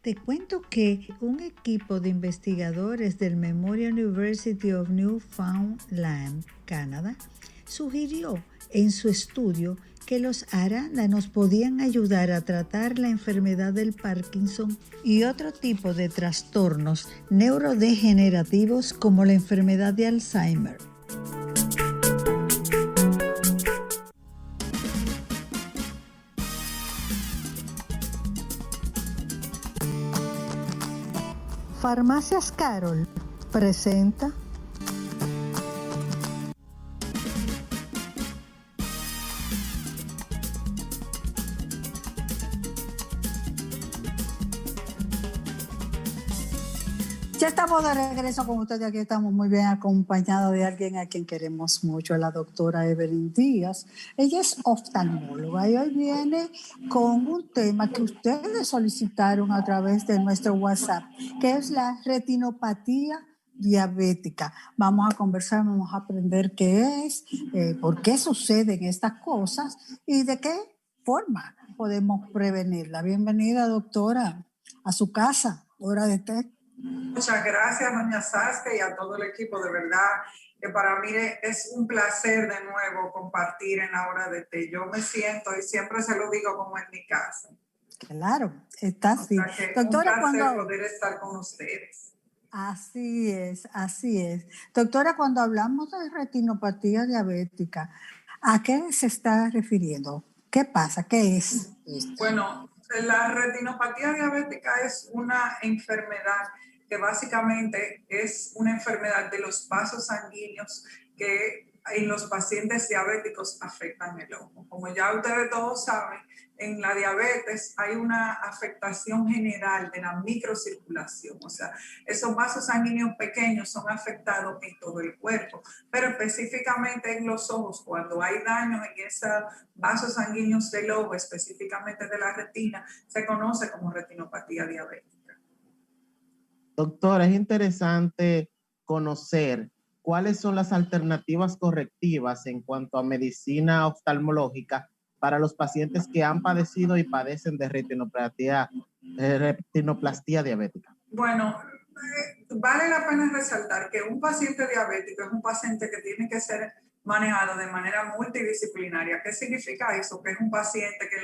Te cuento que un equipo de investigadores del Memorial University of Newfoundland, Canadá, sugirió en su estudio que los arándanos podían ayudar a tratar la enfermedad del Parkinson y otro tipo de trastornos neurodegenerativos como la enfermedad de Alzheimer. Farmacias Carol presenta Ya estamos de regreso con ustedes. Aquí estamos muy bien acompañados de alguien a quien queremos mucho, la doctora Evelyn Díaz. Ella es oftalmóloga y hoy viene con un tema que ustedes solicitaron a través de nuestro WhatsApp, que es la retinopatía diabética. Vamos a conversar, vamos a aprender qué es, por qué suceden estas cosas y de qué forma podemos prevenirla. Bienvenida, doctora, a su casa, hora de té. Muchas gracias, doña Saskia, y a todo el equipo. De verdad que para mí es un placer de nuevo compartir en la hora de té. Yo me siento, y siempre se lo digo, como en mi casa. Claro, está así. O sea que Doctora, un placer poder estar con ustedes. Así es, así es. Doctora, cuando hablamos de retinopatía diabética, ¿a qué se está refiriendo? ¿Qué pasa? ¿Qué es esto? Bueno, la retinopatía diabética es una enfermedad que básicamente es una enfermedad de los vasos sanguíneos que en los pacientes diabéticos afectan el ojo. Como ya ustedes todos saben, en la diabetes hay una afectación general de la microcirculación, o sea, esos vasos sanguíneos pequeños son afectados en todo el cuerpo, pero específicamente en los ojos, cuando hay daños en esos vasos sanguíneos del ojo, específicamente de la retina, se conoce como retinopatía diabética. Doctora, es interesante conocer cuáles son las alternativas correctivas en cuanto a medicina oftalmológica para los pacientes que han padecido y padecen de retinoplastia diabética. Bueno, vale la pena resaltar que un paciente diabético es un paciente que tiene que ser manejado de manera multidisciplinaria. ¿Qué significa eso? Que es un paciente que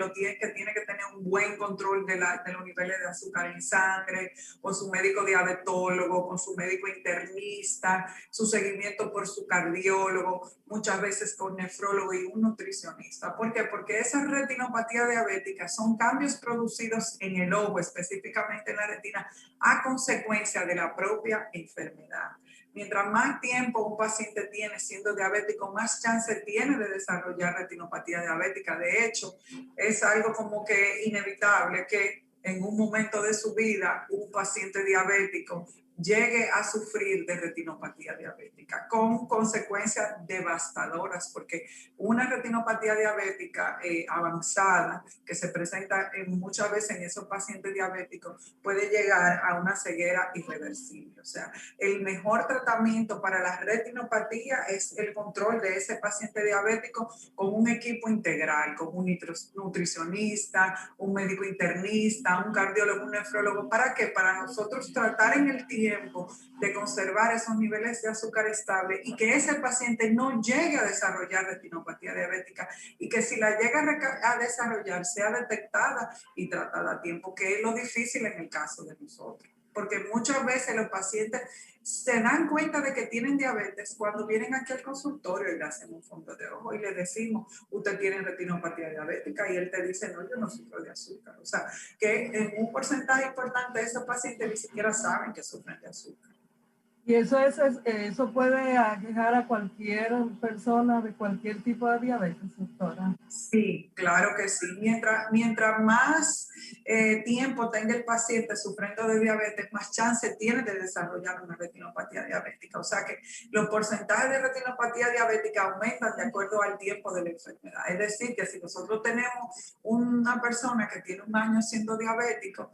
tiene que tener un buen control de los niveles de azúcar en sangre, con su médico diabetólogo, con su médico internista, su seguimiento por su cardiólogo, muchas veces con nefrólogo y un nutricionista. ¿Por qué? Porque esa retinopatía diabética son cambios producidos en el ojo, específicamente en la retina, a consecuencia de la propia enfermedad. Mientras más tiempo un paciente tiene siendo diabético, más chance tiene de desarrollar retinopatía diabética. De hecho, es algo como que inevitable que en un momento de su vida un paciente diabético llegue a sufrir de retinopatía diabética con consecuencias devastadoras, porque una retinopatía diabética avanzada que se presenta muchas veces en esos pacientes diabéticos puede llegar a una ceguera irreversible. O sea, el mejor tratamiento para la retinopatía es el control de ese paciente diabético con un equipo integral, con un nutricionista, un médico internista, un cardiólogo, un nefrólogo. ¿Para qué? Para nosotros tratar en el tiempo de conservar esos niveles de azúcar estable y que ese paciente no llegue a desarrollar retinopatía diabética y que si la llega a desarrollar sea detectada y tratada a tiempo, que es lo difícil en el caso de nosotros. Porque muchas veces los pacientes se dan cuenta de que tienen diabetes cuando vienen aquí al consultorio y le hacemos un fondo de ojo y le decimos, usted tiene retinopatía diabética, y él te dice, no, yo no sufro de azúcar. O sea, que en un porcentaje importante de esos pacientes ni siquiera saben que sufren de azúcar. Y eso puede aquejar a cualquier persona de cualquier tipo de diabetes, doctora. Sí, claro que sí. Mientras más tiempo tenga el paciente sufriendo de diabetes, más chance tiene de desarrollar una retinopatía diabética. O sea que los porcentajes de retinopatía diabética aumentan de acuerdo al tiempo de la enfermedad. Es decir, que si nosotros tenemos una persona que tiene 1 año siendo diabético,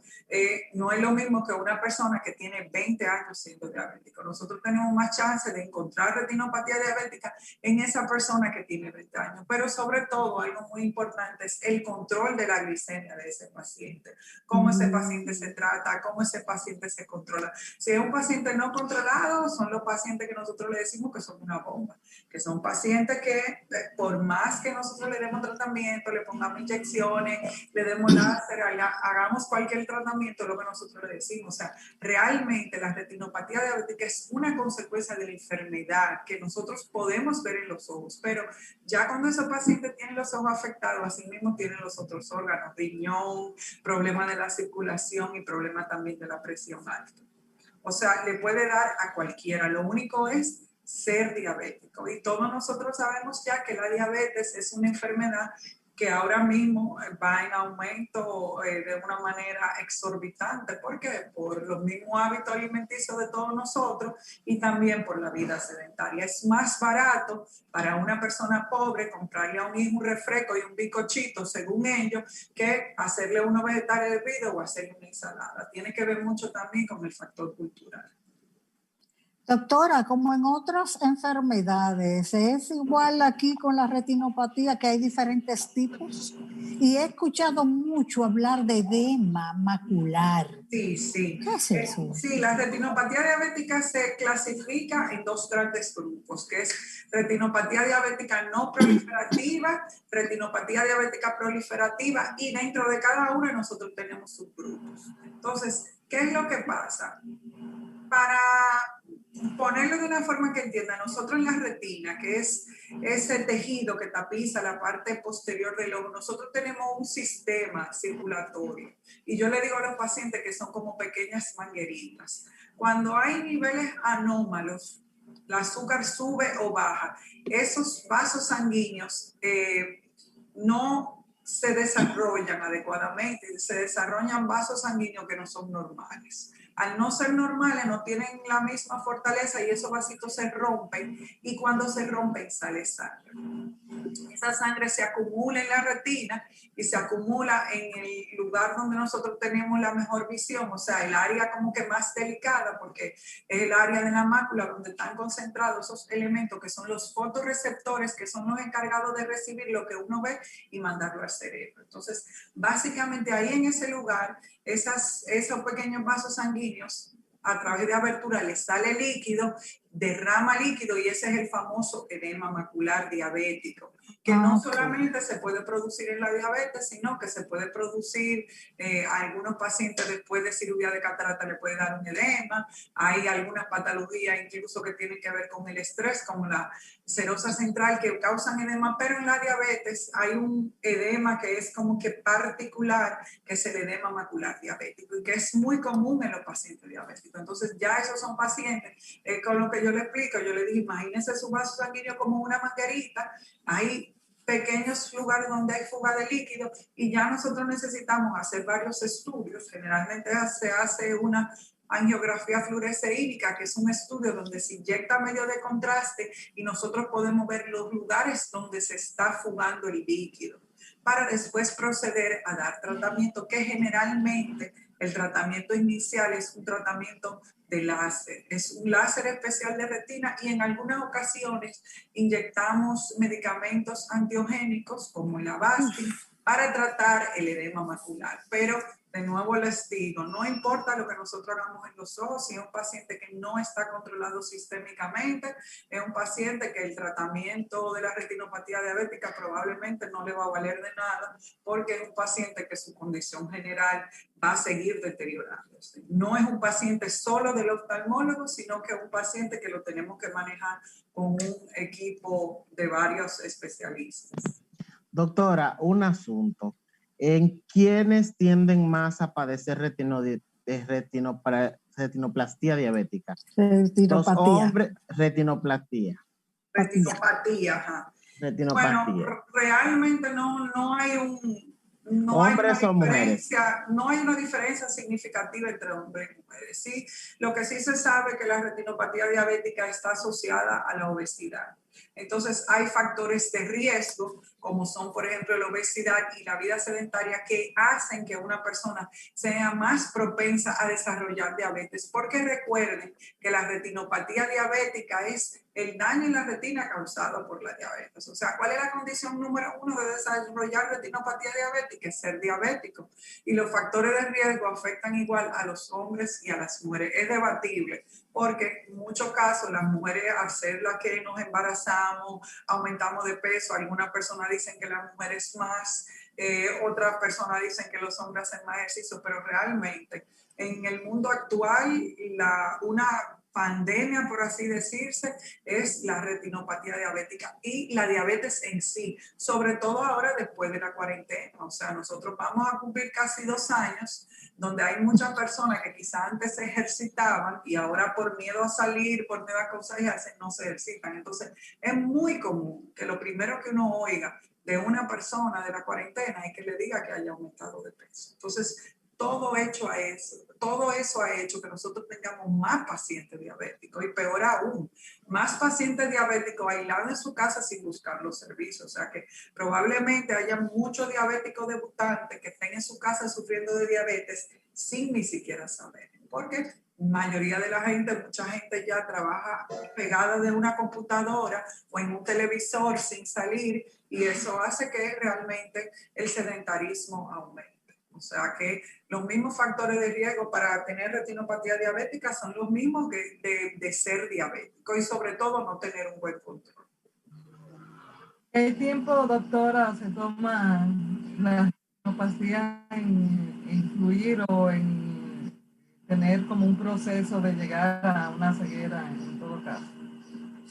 no es lo mismo que una persona que tiene 20 años siendo diabético. Nosotros tenemos más chance de encontrar retinopatía diabética en esa persona que tiene 20 años. Pero sobre todo, algo muy importante es el control de la glicemia de ese paciente. paciente, cómo ese paciente se trata, cómo ese paciente se controla. Si es un paciente no controlado, son los pacientes que nosotros le decimos que son una bomba, que son pacientes que por más que nosotros le demos tratamiento, le pongamos inyecciones, le demos láser, hagamos cualquier tratamiento, lo que nosotros le decimos, o sea, realmente la retinopatía diabética es una consecuencia de la enfermedad que nosotros podemos ver en los ojos, pero ya cuando esos pacientes tienen los ojos afectados, así mismo tienen los otros órganos, riñón, problemas de la circulación y problemas también de la presión alta. O sea, le puede dar a cualquiera, lo único es ser diabético. Y todos nosotros sabemos ya que la diabetes es una enfermedad que ahora mismo va en aumento de una manera exorbitante. ¿Por qué? Por los mismos hábitos alimenticios de todos nosotros y también por la vida sedentaria. Es más barato para una persona pobre comprarle a un hijo un refresco y un bizcochito, según ellos, que hacerle unos vegetales hervidos o hacerle una ensalada. Tiene que ver mucho también con el factor cultural. Doctora, como en otras enfermedades, ¿es igual aquí con la retinopatía que hay diferentes tipos? Y he escuchado mucho hablar de edema macular. Sí, sí. ¿Qué es eso? Sí, la retinopatía diabética se clasifica en dos grandes grupos, que es retinopatía diabética no proliferativa, retinopatía diabética proliferativa, y dentro de cada una nosotros tenemos subgrupos. Entonces, ¿qué es lo que pasa? Para ponerlo de una forma que entienda, nosotros en la retina, que es ese tejido que tapiza la parte posterior del ojo, nosotros tenemos un sistema circulatorio. Y yo le digo a los pacientes que son como pequeñas mangueritas. Cuando hay niveles anómalos, el azúcar sube o baja, esos vasos sanguíneos no se desarrollan adecuadamente, se desarrollan vasos sanguíneos que no son normales. Al no ser normales, no tienen la misma fortaleza y esos vasitos se rompen, y cuando se rompen sale sangre. Esa sangre se acumula en la retina y se acumula en el lugar donde nosotros tenemos la mejor visión, o sea, el área como que más delicada, porque es el área de la mácula donde están concentrados esos elementos que son los fotorreceptores, que son los encargados de recibir lo que uno ve y mandarlo al cerebro. Entonces, básicamente ahí en ese lugar, esos pequeños vasos sanguíneos, a través de abertura le sale líquido, derrama líquido, y ese es el famoso edema macular diabético, que no solamente se puede producir en la diabetes, sino que se puede producir a algunos pacientes después de cirugía de catarata le puede dar un edema. Hay algunas patologías incluso que tienen que ver con el estrés, como la serosa central, que causan edema, pero en la diabetes hay un edema que es como que particular, que es el edema macular diabético y que es muy común en los pacientes diabéticos. Entonces ya esos son pacientes, con lo que yo le explico, yo le dije, imagínense su vaso sanguíneo como una manguerita, hay pequeños lugares donde hay fuga de líquido y ya nosotros necesitamos hacer varios estudios. Generalmente se hace una angiografía fluoresceínica, que es un estudio donde se inyecta medio de contraste y nosotros podemos ver los lugares donde se está fugando el líquido, para después proceder a dar tratamiento, que generalmente el tratamiento inicial es un tratamiento de láser. Es un láser especial de retina y en algunas ocasiones inyectamos medicamentos antiogénicos como el Avastin para tratar el edema macular. Pero de nuevo les digo, no importa lo que nosotros hagamos en los ojos, si es un paciente que no está controlado sistémicamente, es un paciente que el tratamiento de la retinopatía diabética probablemente no le va a valer de nada, porque es un paciente que su condición general va a seguir deteriorándose. No es un paciente solo del oftalmólogo, sino que es un paciente que lo tenemos que manejar con un equipo de varios especialistas. Doctora, un asunto. ¿En quiénes tienden más a padecer retinoplastia diabética? Los hombres, retinoplastia. Retinopatía, ajá. Retinopatía. Bueno, realmente no hay ¿Hombres o mujeres? No hay una diferencia significativa entre hombres y mujeres. Sí, lo que sí se sabe es que la retinopatía diabética está asociada a la obesidad. Entonces, hay factores de riesgo, como son, por ejemplo, la obesidad y la vida sedentaria, que hacen que una persona sea más propensa a desarrollar diabetes. Porque recuerden que la retinopatía diabética es el daño en la retina causado por la diabetes. O sea, ¿cuál es la condición número 1 de desarrollar retinopatía diabética? Es ser diabético. Y los factores de riesgo afectan igual a los hombres y a las mujeres. Es debatible, porque en muchos casos las mujeres, al ser las que nos embarazamos, aumentamos de peso. Algunas personas dicen que las mujeres más, otras personas dicen que los hombres hacen más ejercicio, pero realmente en el mundo actual una pandemia, por así decirse, es la retinopatía diabética y la diabetes en sí, sobre todo ahora después de la cuarentena. O sea, nosotros vamos a cumplir casi 2 años donde hay muchas personas que quizás antes se ejercitaban y ahora por miedo a salir, por miedo a contagiarse, no se ejercitan. Entonces, es muy común que lo primero que uno oiga de una persona de la cuarentena es que le diga que haya aumentado de peso. Entonces, todo eso ha hecho que nosotros tengamos más pacientes diabéticos y peor aún, más pacientes diabéticos aislados en su casa sin buscar los servicios. O sea que probablemente haya muchos diabéticos debutantes que estén en su casa sufriendo de diabetes sin ni siquiera saber. Porque la mayoría de la gente, mucha gente ya trabaja pegada de una computadora o en un televisor sin salir, y eso hace que realmente el sedentarismo aumente. O sea que los mismos factores de riesgo para tener retinopatía diabética son los mismos que de ser diabético, y sobre todo no tener un buen control. ¿Qué tiempo, doctora, se toma la retinopatía en influir o en tener como un proceso de llegar a una ceguera en todo caso?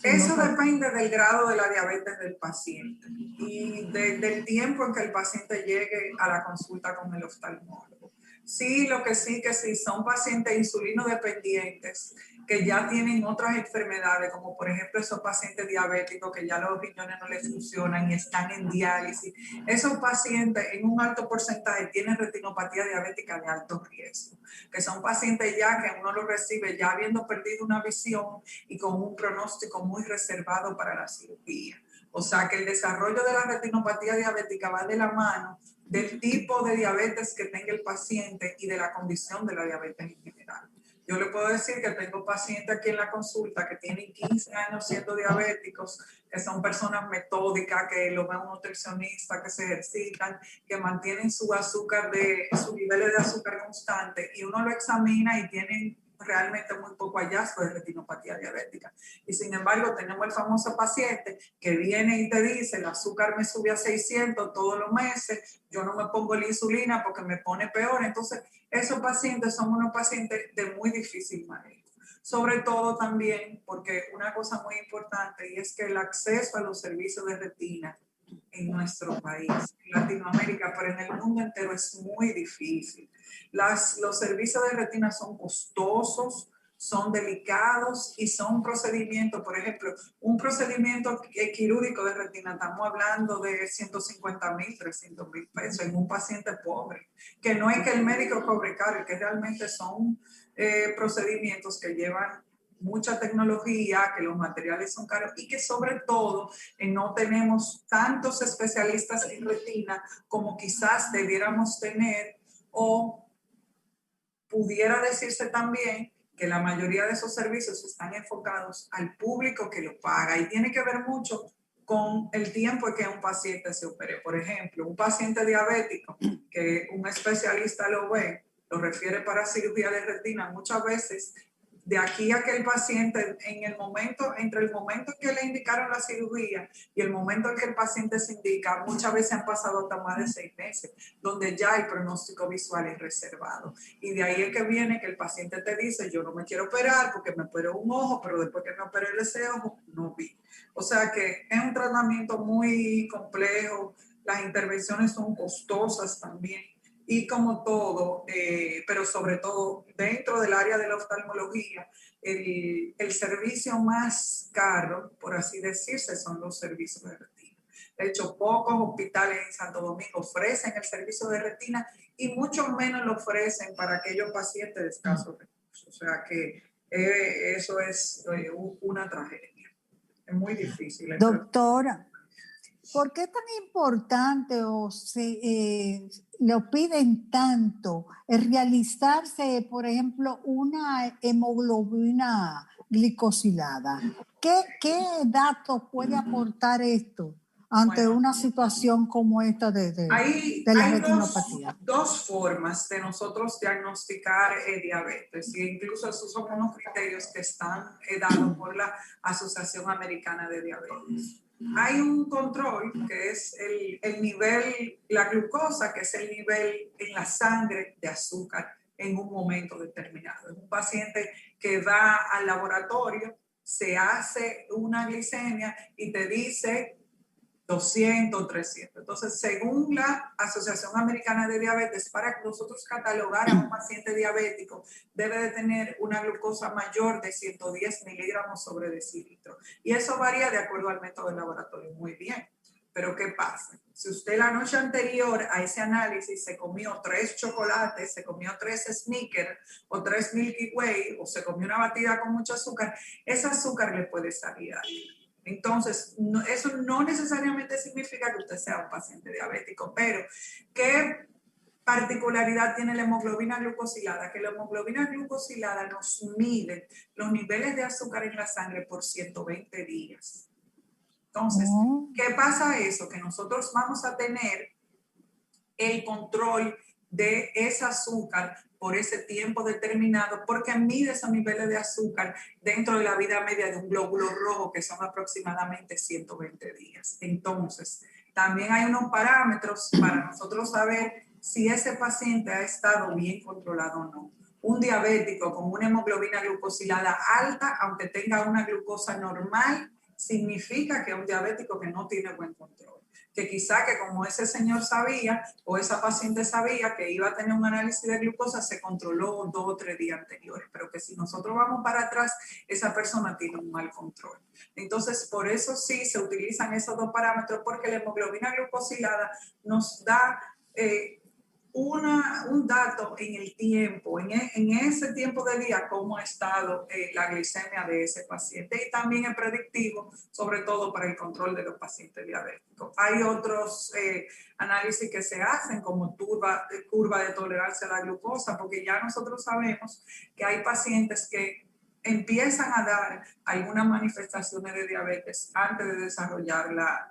Eso depende del grado de la diabetes del paciente y del tiempo en que el paciente llegue a la consulta con el oftalmólogo. Sí, lo que sí, que sí, son pacientes insulinodependientes que ya tienen otras enfermedades, como por ejemplo esos pacientes diabéticos que ya los riñones no les funcionan y están en diálisis. Esos pacientes en un alto porcentaje tienen retinopatía diabética de alto riesgo, que son pacientes ya que uno los recibe ya habiendo perdido una visión y con un pronóstico muy reservado para la cirugía. O sea que el desarrollo de la retinopatía diabética va de la mano del tipo de diabetes que tenga el paciente y de la condición de la diabetes en general. Yo le puedo decir que tengo pacientes aquí en la consulta que tienen 15 años siendo diabéticos, que son personas metódicas, que lo ven un nutricionista, que se ejercitan, que mantienen su azúcar, sus niveles de azúcar constante, y uno lo examina y tienen realmente muy poco hallazgo de retinopatía diabética. Y sin embargo, tenemos el famoso paciente que viene y te dice, el azúcar me sube a 600 todos los meses, yo no me pongo la insulina porque me pone peor. Entonces, esos pacientes son unos pacientes de muy difícil manejo. Sobre todo también porque una cosa muy importante, y es que el acceso a los servicios de retina en nuestro país, en Latinoamérica, pero en el mundo entero es muy difícil. Los servicios de retina son costosos, son delicados y son procedimientos, por ejemplo, un procedimiento quirúrgico de retina, estamos hablando de 150,000, 300,000 pesos en un paciente pobre, que no es que el médico cobre caro, que realmente son procedimientos que llevan mucha tecnología, que los materiales son caros y que sobre todo no tenemos tantos especialistas en retina como quizás debiéramos tener, o pudiera decirse también que la mayoría de esos servicios están enfocados al público que lo paga, y tiene que ver mucho con el tiempo en que un paciente se opere. Por ejemplo, un paciente diabético que un especialista lo ve, lo refiere para cirugía de retina, muchas veces de aquí a que el paciente, entre el momento en que le indicaron la cirugía y el momento en que el paciente se indica, muchas veces han pasado hasta más de 6 meses, donde ya el pronóstico visual es reservado. Y de ahí es que viene que el paciente te dice, yo no me quiero operar porque me operó un ojo, pero después que me operé ese ojo, no vi. O sea que es un tratamiento muy complejo, las intervenciones son costosas también. Y como todo, pero sobre todo dentro del área de la oftalmología, el servicio más caro, por así decirse, son los servicios de retina. De hecho, pocos hospitales en Santo Domingo ofrecen el servicio de retina y mucho menos lo ofrecen para aquellos pacientes de escasos recursos. O sea que eso es una tragedia. Es muy difícil. Doctora, ¿por qué es tan importante o lo piden tanto realizarse, por ejemplo, una hemoglobina glicosilada? ¿Qué datos puede aportar esto ante una situación como esta de la retinopatía? Dos formas de nosotros diagnosticar diabetes, e incluso esos son unos criterios que están dados por la Asociación Americana de Diabetes. Hay un control que es el nivel, la glucosa, que es el nivel en la sangre de azúcar en un momento determinado. Es un paciente que va al laboratorio, se hace una glicemia y te dice 200, 300. Entonces, según la Asociación Americana de Diabetes, para que nosotros catalogar a un paciente diabético, debe de tener una glucosa mayor de 110 miligramos sobre decilitro. Y eso varía de acuerdo al método del laboratorio. Muy bien. Pero ¿qué pasa? Si usted la noche anterior a ese análisis se comió 3 chocolates, se comió 3 Snickers o 3 Milky Way o se comió una batida con mucho azúcar, ese azúcar le puede salir ahí. Entonces, eso no necesariamente significa que usted sea un paciente diabético, pero ¿qué particularidad tiene la hemoglobina glucosilada? Que la hemoglobina glucosilada nos mide los niveles de azúcar en la sangre por 120 días. Entonces, ¿qué pasa eso? Que nosotros vamos a tener el control de ese azúcar por ese tiempo determinado, porque mide esos niveles de azúcar dentro de la vida media de un glóbulo rojo, que son aproximadamente 120 días. Entonces, también hay unos parámetros para nosotros saber si ese paciente ha estado bien controlado o no. Un diabético con una hemoglobina glucosilada alta, aunque tenga una glucosa normal, significa que es un diabético que no tiene buen control. Que quizá que como ese señor sabía o esa paciente sabía que iba a tener un análisis de glucosa, se controló 2 o 3 días anteriores, pero que si nosotros vamos para atrás, esa persona tiene un mal control. Entonces, por eso sí se utilizan esos dos parámetros, porque la hemoglobina glucosilada nos da un dato en el tiempo, en ese tiempo de día, cómo ha estado la glicemia de ese paciente, y también es predictivo, sobre todo para el control de los pacientes diabéticos. Hay otros análisis que se hacen como curva de tolerancia a la glucosa, porque ya nosotros sabemos que hay pacientes que empiezan a dar algunas manifestaciones de diabetes antes de desarrollarla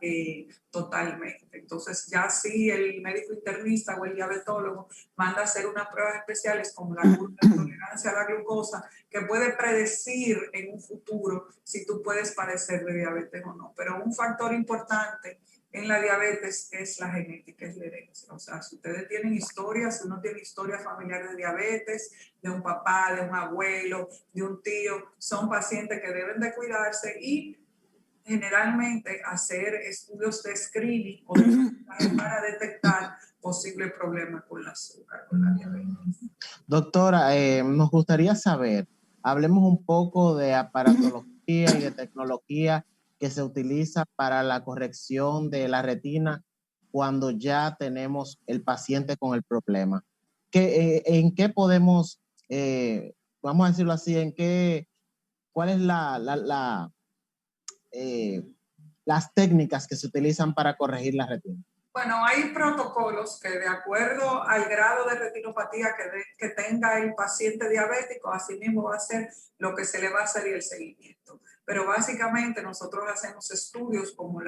totalmente. Entonces ya sí el médico internista o el diabetólogo manda a hacer unas pruebas especiales como la curva de tolerancia a la glucosa, que puede predecir en un futuro si tú puedes padecer de diabetes o no. Pero un factor importante en la diabetes es la genética, es la herencia. O sea, si ustedes tienen historias, si uno tiene historia familiar de diabetes, de un papá, de un abuelo, de un tío, son pacientes que deben de cuidarse y generalmente hacer estudios de screening o de para detectar posibles problemas con el azúcar, con la diabetes. Doctora, nos gustaría saber, hablemos un poco de aparatología y de tecnología que se utiliza para la corrección de la retina cuando ya tenemos el paciente con el problema. ¿En qué podemos, vamos a decirlo así, cuál es las técnicas que se utilizan para corregir la retina? Bueno, hay protocolos que de acuerdo al grado de retinopatía que tenga el paciente diabético, así mismo va a ser lo que se le va a hacer y el seguimiento. Pero básicamente nosotros hacemos estudios como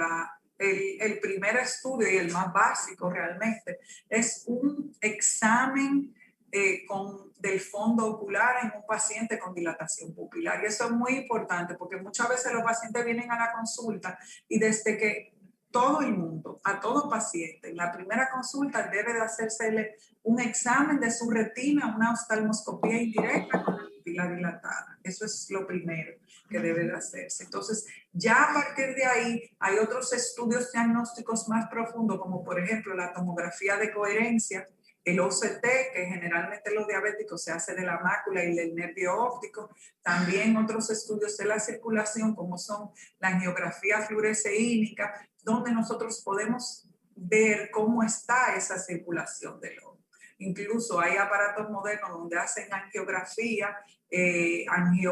el primer estudio y el más básico realmente es un examen del fondo ocular en un paciente con dilatación pupilar. Y eso es muy importante porque muchas veces los pacientes vienen a la consulta y desde que todo el mundo, a todo paciente, en la primera consulta debe de hacérsele un examen de su retina, una oftalmoscopía indirecta con la pupila dilatada. Eso es lo primero que debe de hacerse. Entonces, ya a partir de ahí hay otros estudios diagnósticos más profundos, como por ejemplo la tomografía de coherencia, el OCT, que generalmente los diabéticos se hace de la mácula y del nervio óptico. También otros estudios de la circulación, como son la angiografía fluoresceínica, donde nosotros podemos ver cómo está esa circulación del ojo. incluso hay aparatos modernos donde hacen angiografía,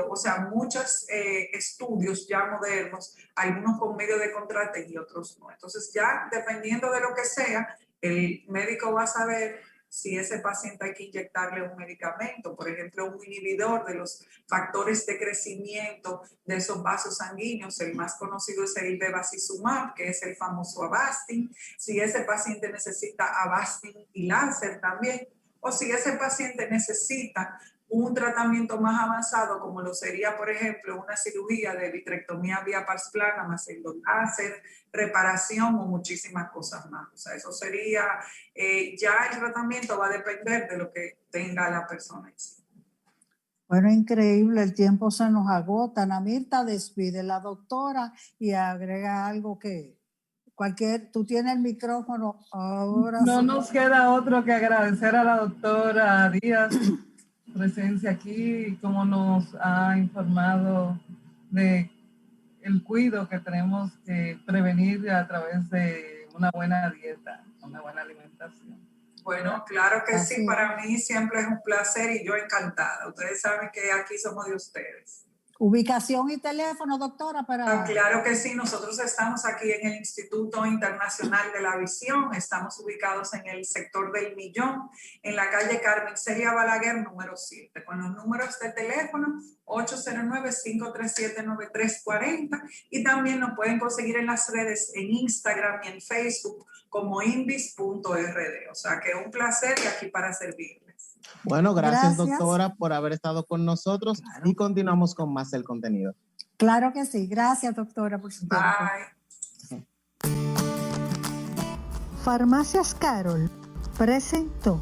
o sea, muchos estudios ya modernos, algunos con medio de contraste y otros no. Entonces ya dependiendo de lo que sea, el médico va a saber si ese paciente hay que inyectarle un medicamento, por ejemplo, un inhibidor de los factores de crecimiento de esos vasos sanguíneos. El más conocido es el bevacizumab, que es el famoso Avastin. Si ese paciente necesita Avastin y láser también, o si ese paciente necesita un tratamiento más avanzado, como lo sería, por ejemplo, una cirugía de vitrectomía vía pars plana, más el láser, reparación o muchísimas cosas más. O sea, eso sería, ya el tratamiento va a depender de lo que tenga la persona en sí. Bueno, increíble, el tiempo se nos agota. Ana Mirta, despide la doctora y agrega algo que tú tienes el micrófono ahora. No nos queda otro que agradecer a la doctora Díaz presencia aquí, como nos ha informado de el cuidado que tenemos que prevenir a través de una buena dieta, una buena alimentación. Bueno, claro que sí, para mí siempre es un placer y yo encantada. Ustedes saben que aquí somos de ustedes. Ubicación y teléfono, doctora, para... Claro que sí, nosotros estamos aquí en el Instituto Internacional de la Visión, estamos ubicados en el sector del Millón, en la calle Carmen Celia Balaguer, número 7, con los números de teléfono 809-537-9340 y también nos pueden conseguir en las redes, en Instagram y en Facebook como invis.rd. O sea que un placer y aquí para servirles. Bueno, gracias doctora por haber estado con nosotros y continuamos con más del contenido. Claro que sí. Gracias, doctora, por su tiempo. Bye. Farmacias Carol presentó